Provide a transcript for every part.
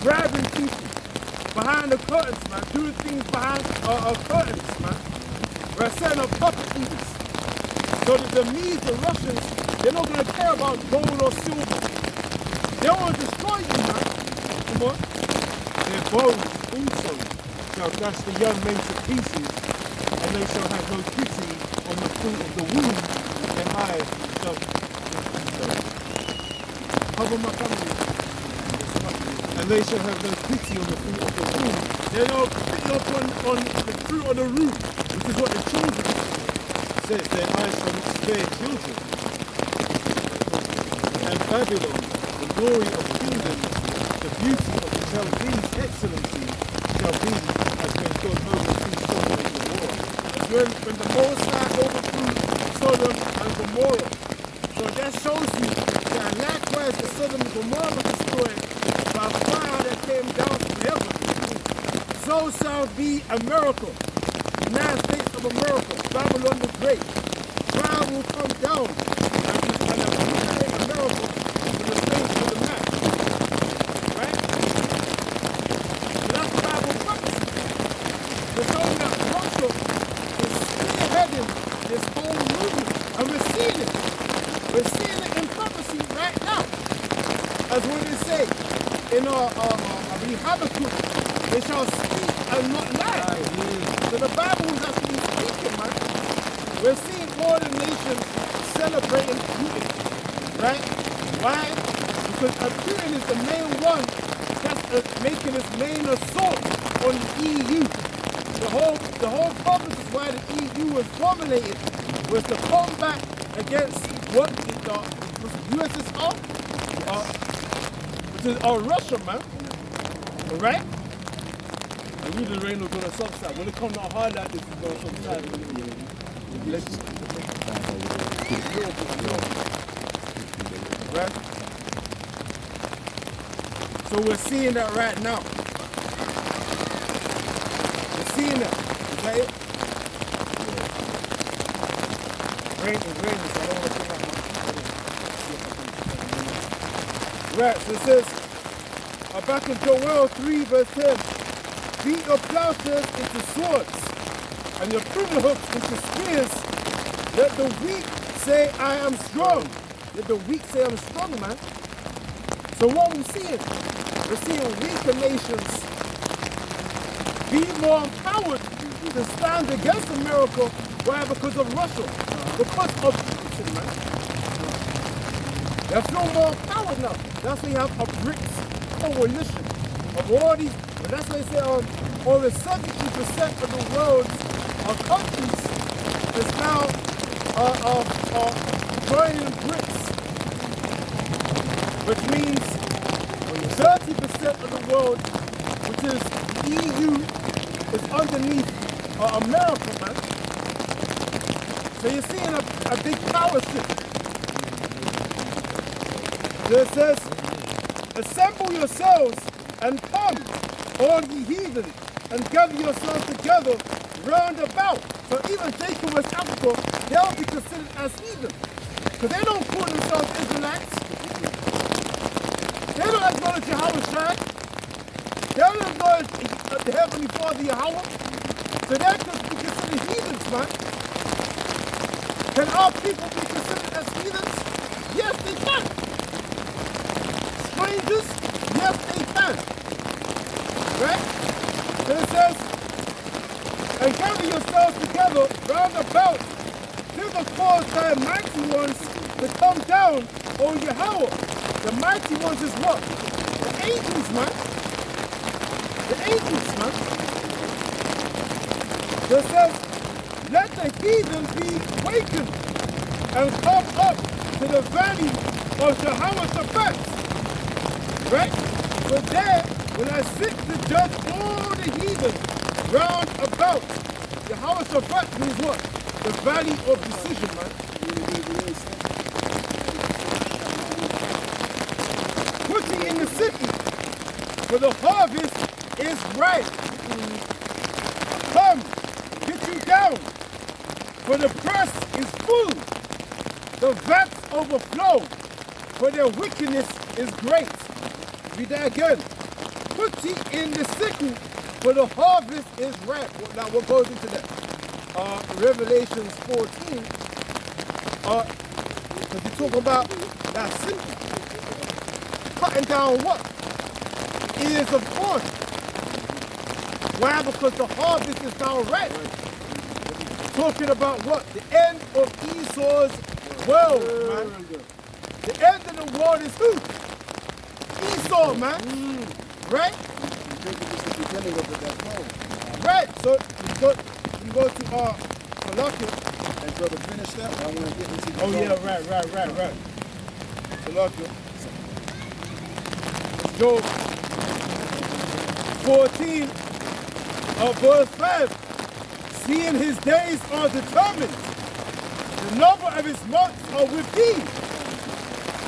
bribing people behind the curtains, man, doing things behind curtains, man. We're setting up puppet leaders. So that the Medes, the Russians, they're not going to care about gold or silver. They want to destroy you, man. Come on. Their bows also shall dash the young men to pieces, and they shall have no pity on the fruit of the womb. Their eyes shall cover my family. And they shall have no pity on the fruit of the womb. They're not picking up on the fruit of the root, which is what the children says. Their eyes shall not spare children. And Babylon, the glory of kingdoms, the beauty of the Chaldees' excellency, shall be as when God overthrew Sodom and Gomorrah. When the Most High overthrew Sodom and Gomorrah. So that shows you that likewise the Sodom and Gomorrah was destroyed by fire that came down from heaven. So shall be America, the United States of America, Babylon the Great. Fire will come down and annihilate America to the face of the map. Right? So that's the Bible prophecy. We're showing that Russia is spearheading this whole movement. And we're seeing it. We're seeing it in prophecy right now. As when they say in Habakkuk, they shall speak and not lie. So the Bible is actually speaking, man. We're seeing all the nations celebrating Putin, right? Why? Because Putin is the main one that's making his main assault on the EU. The whole purpose is why the EU was formulated was to combat against what the USSR, which is Russia, man. Alright? And we the rain will go to some side. When it comes to highlight this, we go to some side. Right? So we're seeing that right now. We're seeing that. Is that it? Rain is raining, so I don't want to see that. Right, so it says, back in Joel 3 verse 10, beat your plowshares into swords and your pruning hooks into spears. Let the weak say I am strong. Let the weak say I'm strong, man. So what we're seeing weaker nations be more empowered to stand against America. Why? Because of Russia. Because of Putin, man. They feel more empowered now. That's why you have a BRICS coalition of all these, but that's why they say over 70% of the world's countries is now joining BRICS, which means 30% of the world, which is the EU, is underneath America, man. So you're seeing a big power shift. So it says, assemble yourselves and come, all ye heathen, and gather yourselves together round about. So even Jacob West Africa, they'll be considered as heathen. Because they don't call themselves Israelites. They don't acknowledge Yahawah. They don't acknowledge the Heavenly Father Yahawah. So they're going to be considered heathens, man. Can our people be considered as heathens? Yes, they can. Strangers? Yes, they can. Right? So it says, and gather yourselves together round about till the cause thy mighty ones to come down on Yahawah. The mighty ones is what? The angels, man. The angels, man. So it says, let the heathen be wakened and come up to the valley of Jehoshaphat. Right? So there, when I sit to judge all the heathen round about, Jehoshaphat means what? The valley of decision, man. Put ye in the city, for the harvest is ripe. Come, get you down, for the press is full. The vats overflow, for their wickedness is great. Read that again. put ye in the sickle, for the harvest is ripe. Now what goes into that? Revelations 14. Because you talk about that simple. Cutting down what? Ears of corn. Why? Because the harvest is now ripe. Talking about what? The end of Esau's world, man. The end of the world is who? Esau, man. Right? You think it was the beginning of that poem. Right. So you go to Salakia. And brother, finish that. I want to get into the Oh yeah, right. Salakia. Job 14 verse 5. Seeing his days are determined, the number of his months are with thee.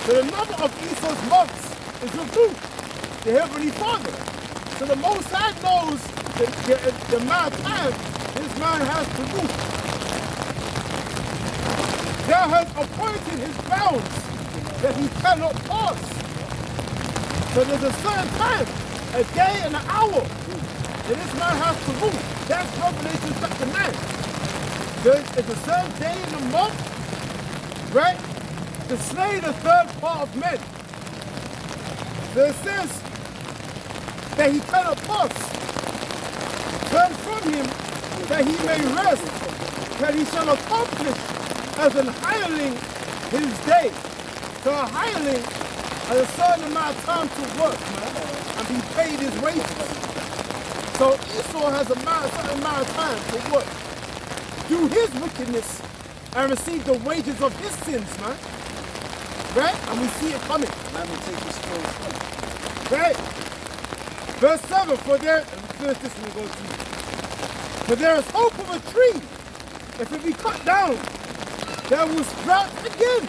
So the number of Esau's months is with who? The Heavenly Father. So the Most High knows the amount of time this man has to do. Thou has appointed his bounds that he cannot pass. So there's a certain time, a day and an hour, that this man has to rule. That's Revelation chapter 9. It's a certain day in the month, right, to slay the third part of men. So it says that he cannot pass. Turn from him that he may rest, that he shall accomplish as an hireling his day. So a hireling has a certain amount of time to work, man, and be paid his wages. So Esau has a certain amount of time to work, do his wickedness, and receive the wages of his sins, man. Right? And we see it coming. Let me take this close. Right? Verse 7, for there is hope of a tree. If it be cut down, there will sprout again.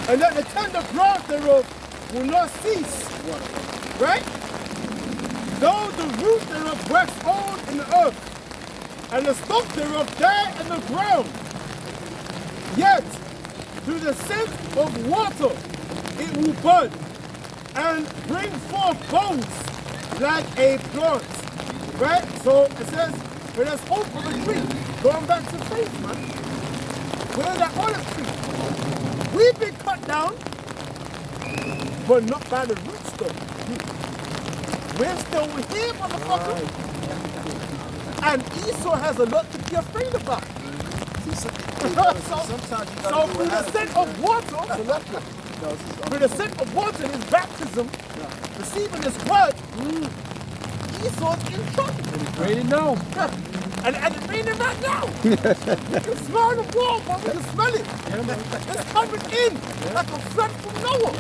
And that the tender branch thereof will not cease. Right? Though the root thereof wax old in the earth, and the stalk thereof die in the ground, yet through the scent of water it will bud, and bring forth bones like a plant. Right? So it says, but there's hope for the tree. Going back to faith, man. We're that olive tree. We've been cut down, but not by the roots though. We're still here, motherfucker. And Esau has a lot to be afraid about. So through the scent of water, through the scent of water in his baptism, receiving his word, Esau's in trouble. And it's raining now. And it's raining right now. You can smell the wall, bro. You can smell it. It's coming in like a flood from Noah.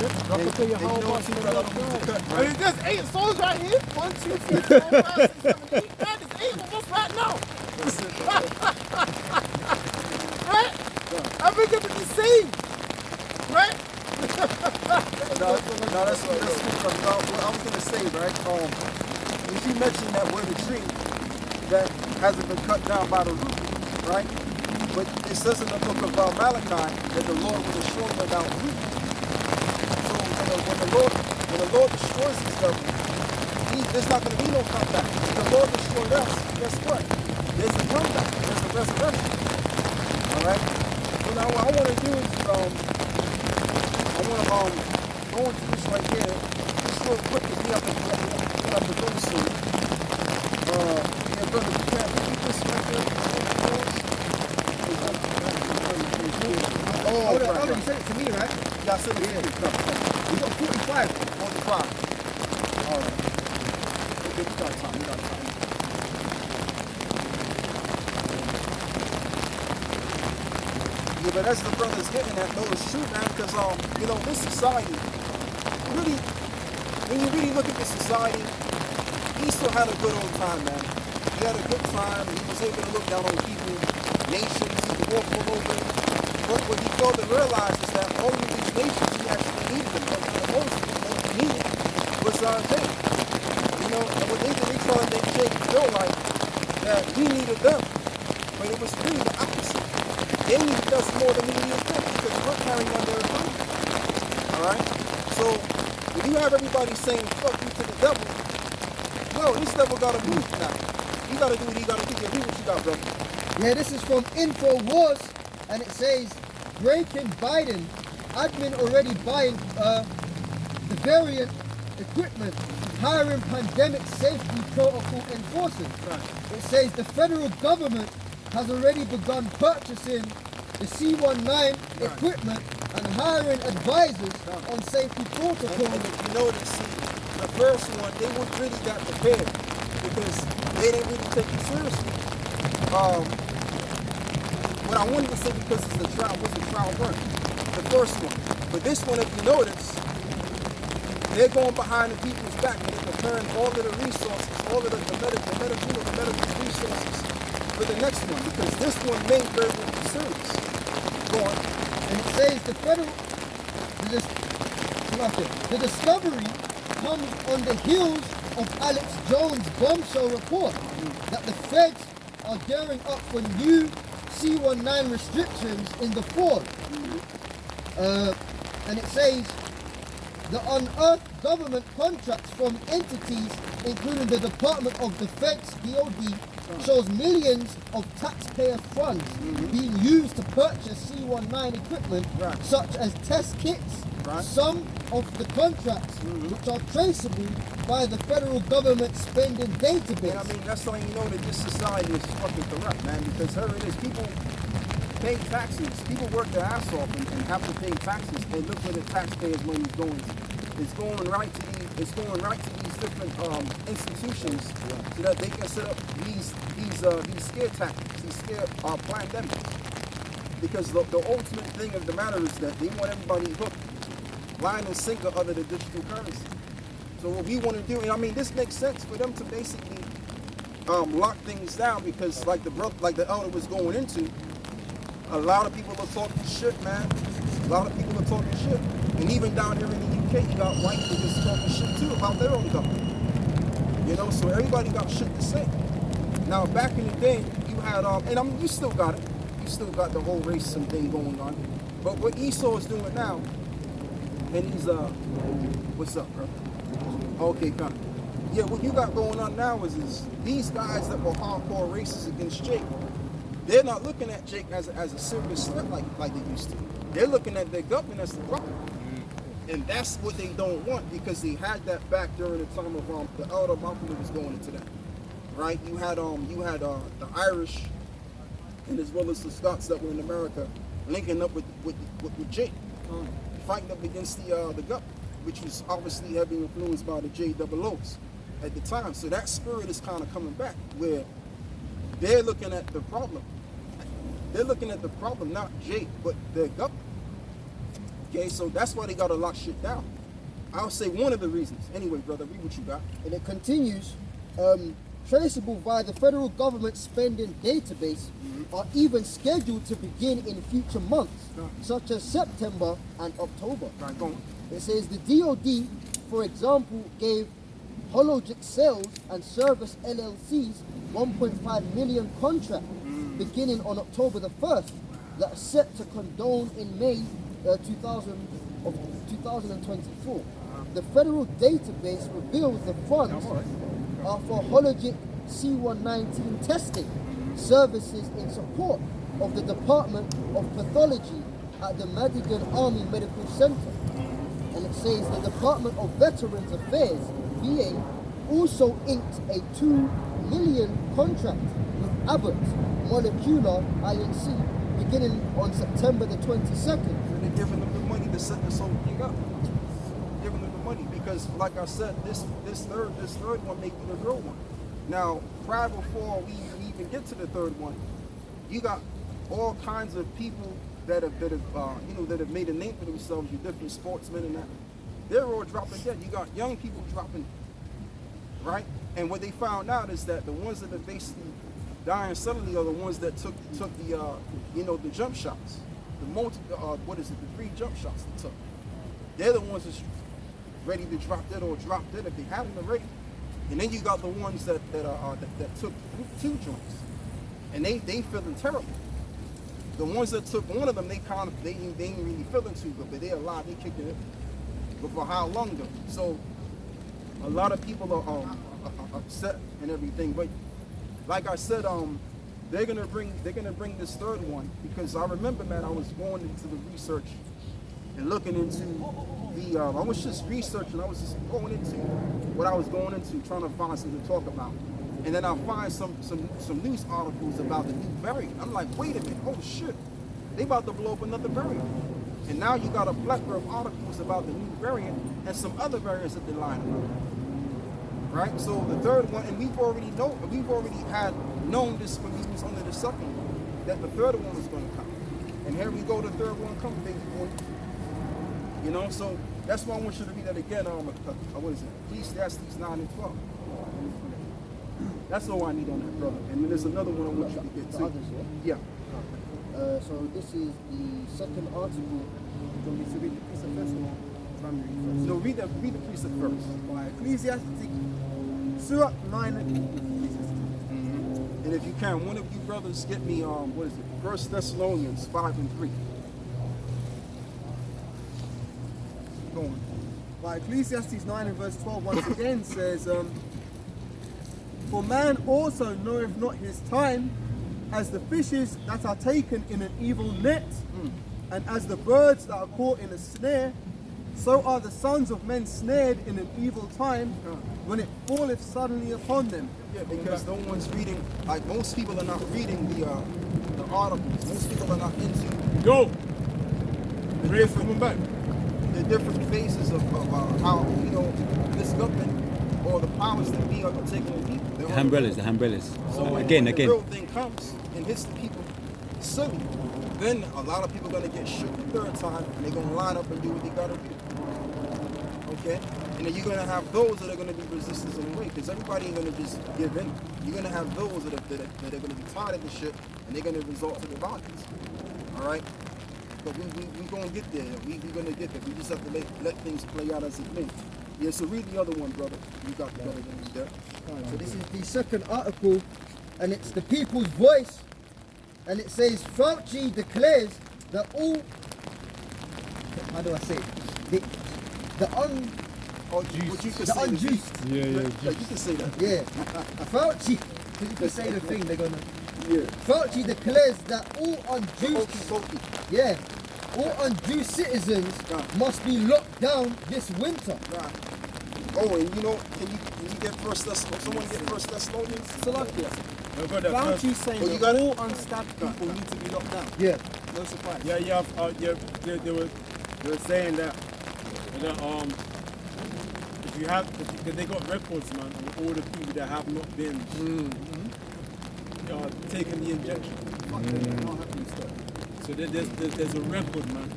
And it's just 8 souls right here. 1, 2, 3, 4, 5, 6, 7, 8, 9. There's 8 of us right now. Right? And we're going to be saved. Right? No, that's what I was going to say, right? If you mentioned that we're the tree that hasn't been cut down by the root, right? But it says in the book of Malachi that the Lord will destroy without root. So when the Lord destroys his devil, there's not going to be no comeback. If the Lord destroyed us, guess what? There's a comeback. There's a resurrection. All right? So now what I want to do is I want to go into this right here, just real quick to get up and go soon. Yeah, brother, you can't read this right there. Oh, you sent it to me, right? Yeah, I said it to you. We got 45. 45. All right. Okay, we got time. Yeah, but as the brother's getting at, no, it's true, man, because, this society, really, when you really look at this society, Esau had a good old time, man. He had a good time. He was able to look down on people, nations, he could walk all over. But what he failed to realize is that all of these nations, he actually needed them. But the most he needed was them. And what they tried to make Jake feel like that we needed them. But it was really the opposite. They needed us more than we needed them because we're carrying on their authority. Alright? So if you have everybody saying fuck you to the devil, this level gotta move now. You gotta do what you gotta do. Yeah, do what you got, brother. Yeah, this is from InfoWars, and it says, breaking Biden, admin already buying the variant equipment, hiring pandemic safety protocol enforcers. It says the federal government has already begun purchasing the C-19 equipment and hiring advisors on safety protocols. And if you notice, see, the first one, they would really got prepared because they didn't really take it seriously. What I wanted to say, because it's a trial, was a trial run, the first one. But this one, if you notice, they're going behind the people's back and they're preparing all of the resources, all of the medical resources for the next one, because this one may very well be serious. Go on. And it says the discovery comes on the heels of Alex Jones' bombshell report that the feds are gearing up for new C-19 restrictions in the fall. And it says the unearthed government contracts from entities including the Department of Defense, DOD, shows millions of taxpayer funds being used to purchase C-19 equipment, such as test kits. Some of the contracts, which are traceable by the federal government spending database. And I mean, that's how you know that this society is fucking corrupt, man, because here it is, people pay taxes, people work their ass off and have to pay taxes, and look where the taxpayers' money is going. It's going right to these different institutions so that they can set up these scare tactics, these scare pandemics. Because the ultimate thing of the matter is that they want everybody hooked, line and sinker under the digital currency. So what we want to do, and I mean, this makes sense for them to basically lock things down, because like the elder was going into, a lot of people are talking shit, man. A lot of people are talking shit. And even down here in the UK, you got white niggas talking shit too about their own government. You know, so everybody got shit to say. Now, back in the day, you had, you still got it. You still got the whole racism thing going on. But what Esau is doing now, and he's, what's up, bro? Okay, come. Yeah, what you got going on now is these guys that were hardcore racists against Jake, they're not looking at Jake as a serious threat like they used to. They're looking at their government as the problem. And that's what they don't want, because they had that back during the time of the elder Malcolm was going into that. Right? You had the Irish and as well as the Scots that were in America linking up with Jake, fighting up against the government, which was obviously heavily influenced by the JOOs at the time. So that spirit is kind of coming back, where they're looking at the problem. They're looking at the problem, not Jake, but their government. Okay, so that's why they got to lock shit down. I'll say one of the reasons. Anyway, brother, read what you got. And it continues, traceable via the federal government spending database, are even scheduled to begin in future months, such as September and October. Right, go on. It says the DOD, for example, gave Hologic Sales and Service LLCs 1.5 million contract beginning on October the 1st that are set to condone in May 2024. The federal database reveals the funds are for Hologic C-119 testing services in support of the Department of Pathology at the Madigan Army Medical Center. And it says the Department of Veterans Affairs, VA, also inked a $2 million contract with Abbott Molecular Inc. beginning on September the 22nd. And they're giving them the money to set this whole thing up. Giving them the money because, like I said, this third one may be the real one. Now, prior before we even get to the third one, you got all kinds of people that have made a name for themselves. Your different sportsmen and that. They're all dropping dead. You got young people dropping, right? And what they found out is that the ones that are basically dying suddenly are the ones that took the the jump shots, the 3 jump shots they took. They're the ones that's ready to drop dead or drop dead if they haven't already. And then you got the ones that took 2 joints, and they feeling terrible. The ones that took one of them, they ain't really feeling too good, but they're alive, they kicking it. But for how long though? So a lot of people upset and everything. But like I said, they're gonna bring this third one, because I remember, man, I was going into the research and looking into the I was just researching, I was just going into what I was going into, trying to find something to talk about. And then I find some news articles about the new variant. I'm like, wait a minute, oh shit, they about to blow up another variant. And now you got a plethora of articles about the new variant and some other variants that they're lying about. Right? So the third one, and we've already had known this when we was under the second one, that the third one was going to come. And here we go, the third one come, baby boy. You know, so that's why I want you to read that again. What is it? Ecclesiastes 9 and 12. That's all I need on that, brother. And then there's another one I want you to get to. Others, yeah? So this is the second article. Do you want me to read the precept first or primary first? No, read the precept first. Alright, Ecclesiastes, Surah 9 and And if you can, one of you brothers get me, what is it? 1 Thessalonians 5 and 3. Go on. Right, Ecclesiastes 9 and verse 12 once again says, for man also knoweth not his time, as the fishes that are taken in an evil net, and as the birds that are caught in a snare, so are the sons of men snared in an evil time, when it falleth suddenly upon them. Yeah, because no one's reading, like most people are not reading the articles. Most people are not into the different phases of how, you know, this government or the powers that be are taking the people. The umbrellas. So when the real thing comes and hits the people silly, then a lot of people are going to get shook the third time, and they're going to line up and do what they got to do. Okay? And then you're going to have those that are going to be resistance in a way, because everybody ain't going to just give in. You're going to have those that are going to be tired of the shit, and they're going to resort to the violence. All right? But we're going to get there. We're going to get there. We just have to let things play out as it may. Yeah, so read the other one, brother. You got the other one there. So this is the second article, and it's the people's voice, and it says Fauci declares that all, how do I say it? The unjuiced. Yeah, you can say that. Yeah. Fauci, because you can say the thing, they're gonna. Yeah. Fauci declares that all unjuiced, all unjuiced citizens must be locked down this winter. Right. Oh, and you know, can you get someone get 1 Thessalonians? Salakia. Fauci saying Well, you that got all unstabbed people need to be locked down. Yeah. No surprise. Yeah. They were saying that if you have, because they got records, man, of all the people that have not been taking the injection. So there's a record, man.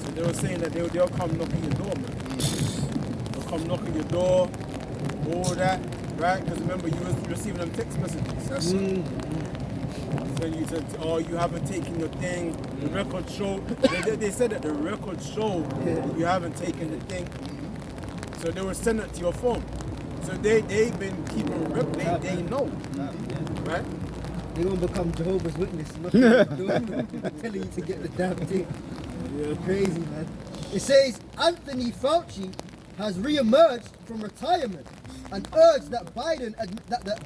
So they were saying that they'll come knocking your door, man. They'll come knocking your door, all that, right? Because remember, you were receiving them text messages. That's Then you said, oh, you haven't taken your thing. The record showed. They said that the record showed you haven't taken the thing. So they were sending it to your phone. So they've been keeping record. They know, right? They will become Jehovah's Witness, knocking on the door, telling you to get the damn thing. Yeah. Crazy, man. It says Anthony Fauci has re-emerged from retirement and urged that the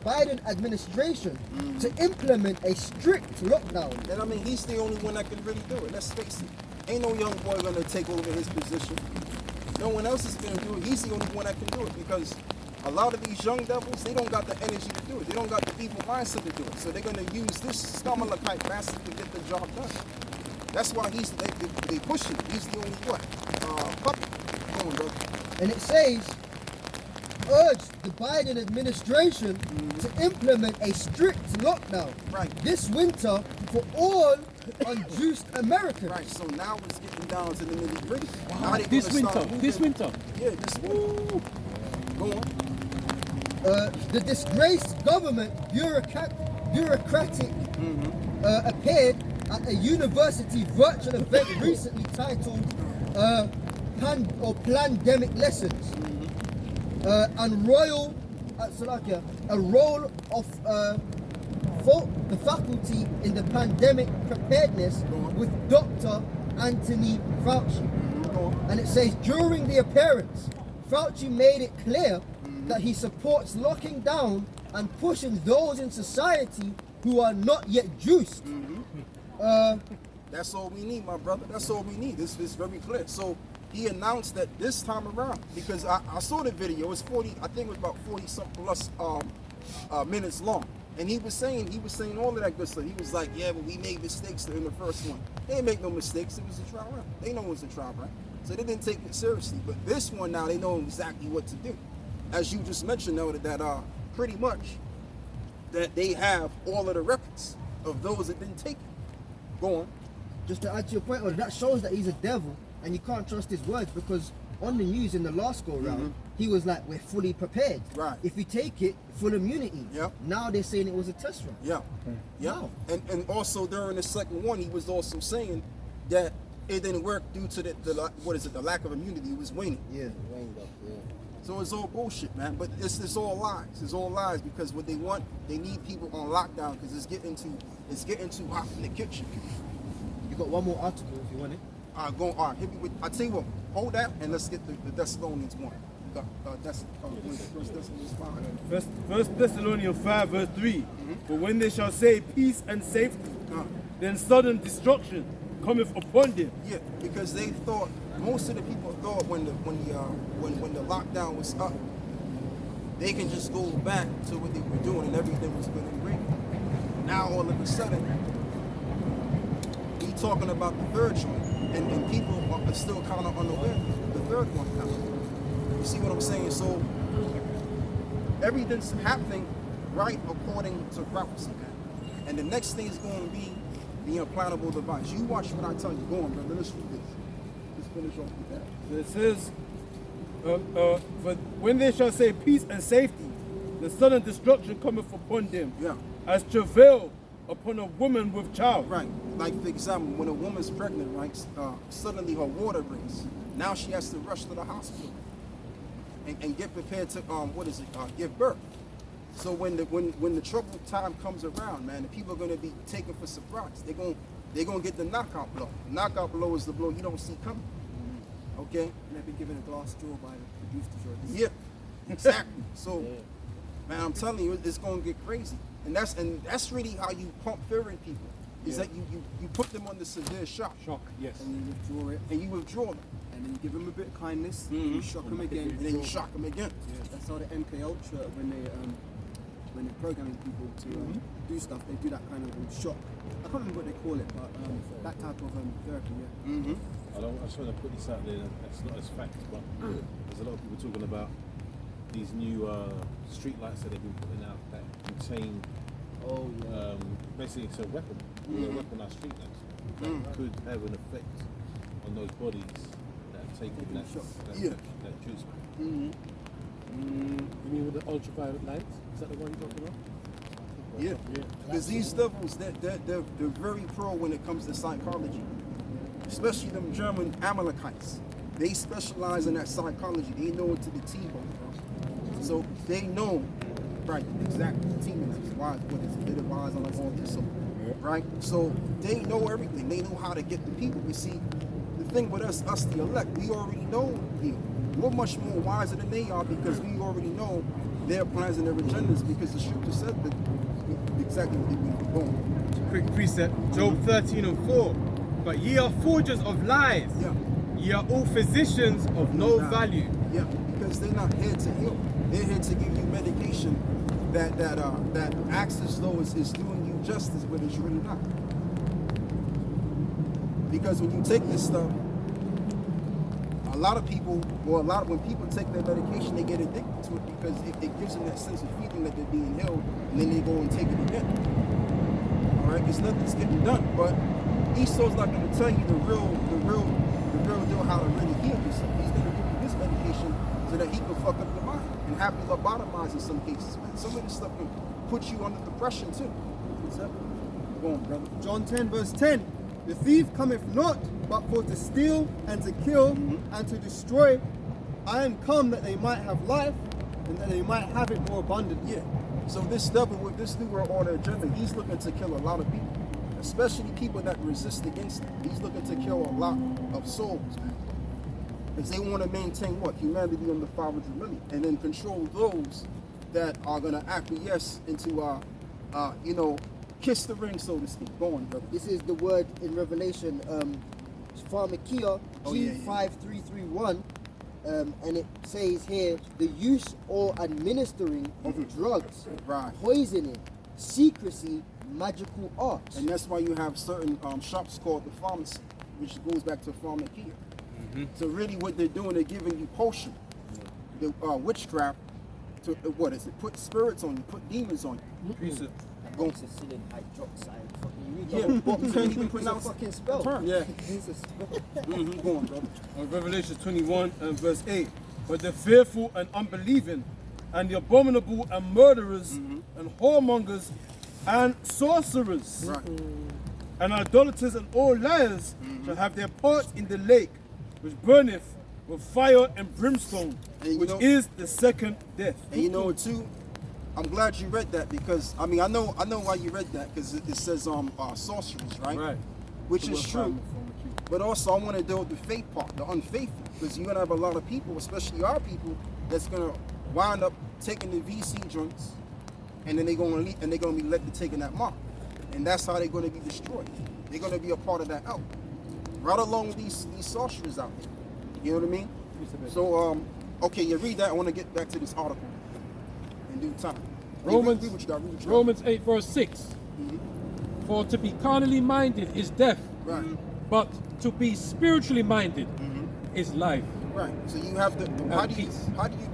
Biden administration to implement a strict lockdown. And I mean, he's the only one that can really do it. Let's face it. Ain't no young boy gonna take over his position. No one else is gonna do it. He's the only one that can do it, because a lot of these young devils, they don't got the energy to do it. They don't got the evil mindset to do it. So they're gonna use this Stamalakite bastard to get the job done. That's why they push it. He's the only puppet. Come on, brother. And it says, urged the Biden administration to implement a strict lockdown this winter for all unjuiced Americans. Right, so now it's getting down to the nitty gritty. Wow, this winter. Yeah, this winter. Go on. The disgraced government bureaucratic appeared at a university virtual event recently titled Pandemic Lessons and a role of the faculty in the pandemic preparedness with Dr. Anthony Fauci. And it says, during the appearance, Fauci made it clear that he supports locking down and pushing those in society who are not yet juiced. That's all we need, my brother. That's all we need. This is very clear. So he announced that this time around, because I saw the video, it's 40, I think it was about 40 something plus minutes long. And he was saying all of that good stuff. He was like, yeah, but we made mistakes in the first one. They didn't make no mistakes. It was a trial run. They know it was a trial run. So they didn't take it seriously. But this one now, they know exactly what to do. As you just mentioned, though, that pretty much that they have all of the records of those that didn't take it. Go on. Just to add to your point, that shows that he's a devil and you can't trust his words, because on the news in the last go round, he was like, we're fully prepared. Right. If we take it, full immunity. Yep. Now they're saying it was a test run. Yeah. Yeah. Wow. And also during the second one, he was also saying that it didn't work due to the lack of immunity. It was waning. Yeah. So it's all bullshit, man. But it's all lies. It's all lies, because what they want, they need people on lockdown because it's getting too hot in the kitchen. You got one more article if you want it. All right, hit me with. I tell you what, hold that and let's get the Thessalonians one. First Thessalonians 5 verse 3. But when they shall say peace and safety, then sudden destruction cometh upon them. Yeah, because they thought, most of the people thought when the lockdown was up, they can just go back to what they were doing and everything was good and great. Now all of a sudden, he talking about the third one, and people are still kind of unaware of the third one now. You see what I'm saying? So everything's happening right according to prophecy, man. And the next thing is going to be the implantable device. You watch what I tell you. Go on, brother. Let's read this. Let's finish off with that. So it says, but when they shall say peace and safety, the sudden destruction cometh upon them. Yeah. As travail upon a woman with child. Right. Like, for example, when a woman's pregnant, right, suddenly her water breaks. Now she has to rush to the hospital and get prepared to give birth. So when the troubled time comes around, man, the people are going to be taken for surprise. They're gonna get the knockout blow. The knockout blow is the blow you don't see coming. Okay. And they've been given a glass straw by the producer. Yeah. Exactly. So, man, I'm telling you, it's going to get crazy. And that's really how you pump fear in people. Is that you put them under severe shock. Shock, yes. And you withdraw it. And you withdraw them. And then you give them a bit of kindness. And you shock them again. And then you shock them again. Yeah. That's how the MK Ultra, when they're programming people to do stuff, they do that kind of shock. I can't remember what they call it, but that type of therapy, yeah. I just want to put this out there, that's not as fact, but there's a lot of people talking about these new street lights that they've been putting out that contain basically it's a weapon, weaponized street lights that could have an effect on those bodies that have taken that juice. You mean with the ultraviolet lights? Is that the one you're talking about? Yeah. Because these devils, they're very pro when it comes to psychology. Especially them German Amalekites. They specialize in that psychology. They know it to the T-bone, bro. So they know, right, exactly, the T-bone is wise, what is it, little wise on all this, right? So they know everything. They know how to get the people. You see, the thing with us the elect, we already know people. We're much more wiser than they are because we already know their plans and their agendas, because the scripture said that exactly what they're going. Quick precept, Job 13:4. But ye are forgers of lies. Yeah. Ye are all physicians of no value. Yeah, because they're not here to heal. They're here to give you medication that acts as though is doing you justice, but it's really not. Because when you take this stuff, when people take their medication, they get addicted to it because it gives them that sense of feeling that they're being healed, and then they go and take it again. All right, because nothing's getting done. But Esau's not going to tell you the real deal how to really heal yourself. He's going to give you this medication so that he can fuck up your mind and have you lobotomized in some cases, man. Some of this stuff can put you under depression too. Go on, brother. John 10 verse 10. The thief cometh not but for to steal and to kill and to destroy. I am come that they might have life and that they might have it more abundantly. Yeah. So this devil with this new world order agenda, he's looking to kill a lot of people, especially people that resist against him. He's looking to kill a lot of souls, man. Because they want to maintain what? Humanity on the 500 million. And then control those that are going to acquiesce into, kiss the ring, so to speak. Go on, brother. This is the word in Revelation, pharmakia G5331, and it says here the use or administering of drugs, poisoning, secrecy, magical arts. And that's why you have certain shops called the pharmacy, which goes back to pharmakia. So really what they're doing, they're giving you potion, the witchcraft, to what is it? Put spirits on you, put demons on you. Amoxicillin hydroxide. You can't even pronounce fucking spell. term. Yeah. It's a spell. Go on, brother. Revelation 21 and verse 8. But the fearful and unbelieving, and the abominable and murderers, and whoremongers, and sorcerers, and idolaters, and all liars shall have their part in the lake, which burneth with fire and brimstone, And which is the second death. And you know too, I'm glad you read that, because I know why you read that, because it says sorceries, right? Right. Which is true. But also I want to deal with the faith part, the unfaithful, because you're gonna have a lot of people, especially our people, that's gonna wind up taking the VC joints, and then they're gonna be led to taking that mark, and that's how they're gonna be destroyed. They're gonna be a part of that elk, right along with these sorcerers out there. You know what I mean? So okay, you read that. I want to get back to this article in due time. Romans, Read what you got, read what you got. Romans 8 verse 6. For to be carnally minded is death, Right. but to be spiritually minded is life. Right. So you have to. How do you peace.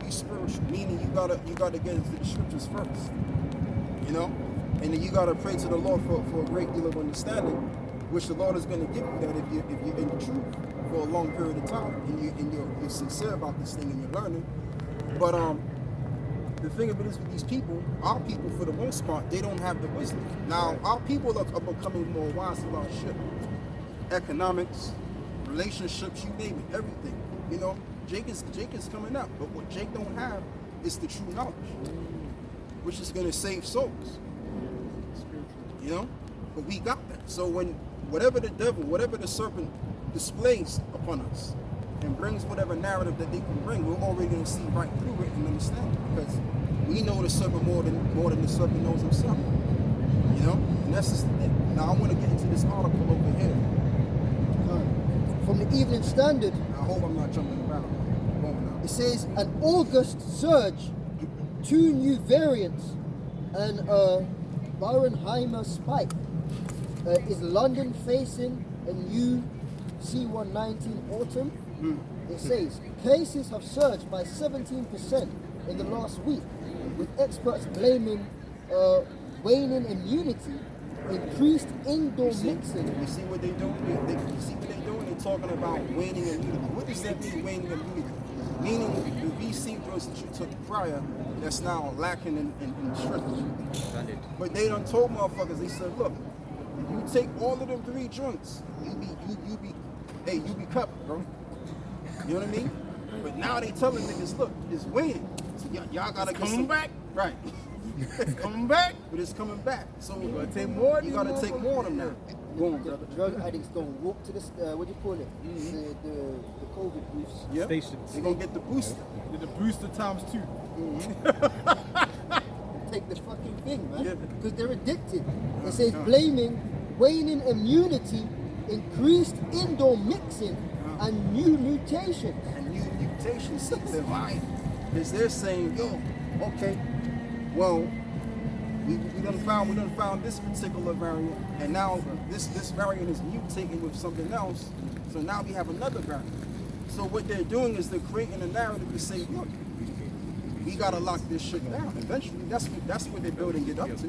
be spiritual? Meaning you gotta get into the scriptures first. You know, and then you gotta pray to the Lord for a great deal of understanding, which the Lord is going to give you that if you're in the truth for a long period of time and you're sincere about this thing and you're learning. But the thing of it is with these people, our people for the most part, they don't have the wisdom. Now our people are becoming more wise about shit. Economics, relationships, you name it, everything. You know, Jake is coming up, but what Jake don't have is the true knowledge, which is going to save souls. You know, but we got that. So when whatever the devil, whatever the serpent displays upon us and brings whatever narrative that they can bring, we're already going to see right through it and understand it, because we know the serpent more than the serpent knows himself. You know, and that's just the thing. Now I want to get into this article over here. From the Evening Standard, I hope I'm not jumping around. it says an August surge, 2 new variants, and Barrenheimer spike. Is London facing a new C119 autumn? It says cases have surged by 17% in the last week, with experts blaming waning immunity, increased indoor mixing. You see what they're doing? You see what they're doing? They're talking about waning immunity. What does that mean, waning immunity? Meaning the VC drugs that you took prior, that's now lacking in strength. But they done told motherfuckers, they said, look, if you take all of them 3 joints, you be covered, bro. You know what I mean? But now they telling niggas, look, it's waning. So y'all gotta get coming back. Right. It's coming back. But it's coming back. So You gotta take more. you gotta take more of them now. Go on, brother. Drug addicts don't walk to the, what do you call it? The COVID booths. Yep. Stations. They're gonna get the booster. The booster times 2. Take the fucking thing, man. Yeah. Because they're addicted. It says blaming waning immunity, increased indoor mixing, and new mutations. And new mutations, they're lying. Because they're saying, yo, okay, well, we done found this particular variant, and now this variant is mutating with something else, so now we have another variant. So what they're doing is they're creating a narrative to say, look, we gotta lock this shit down. Eventually, that's what they're building it up to.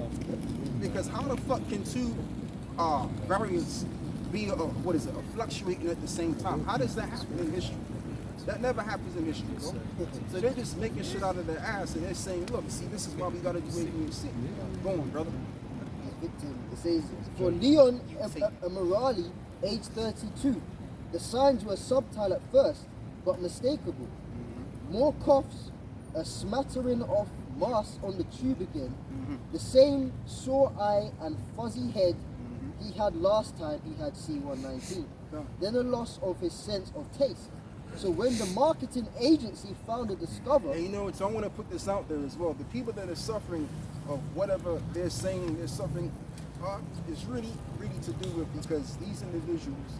Because how the fuck can 2 variants be fluctuating at the same time? How does that happen in history? That never happens in history, bro. So they're just making shit out of their ass, and they're saying, look, see, this is why we gotta do A, B, and C. Go on, brother. It says, for Leon Morali, age 32, the signs were subtle at first, but mistakable. More coughs, a smattering of mass on the tube again, the same sore eye and fuzzy head he had last time he had C119. Then a loss of his sense of taste. So when the marketing agency found a discover, And you know, so I want to put this out there as well. The people that are suffering of whatever they're saying they're suffering, it's really to do with because these individuals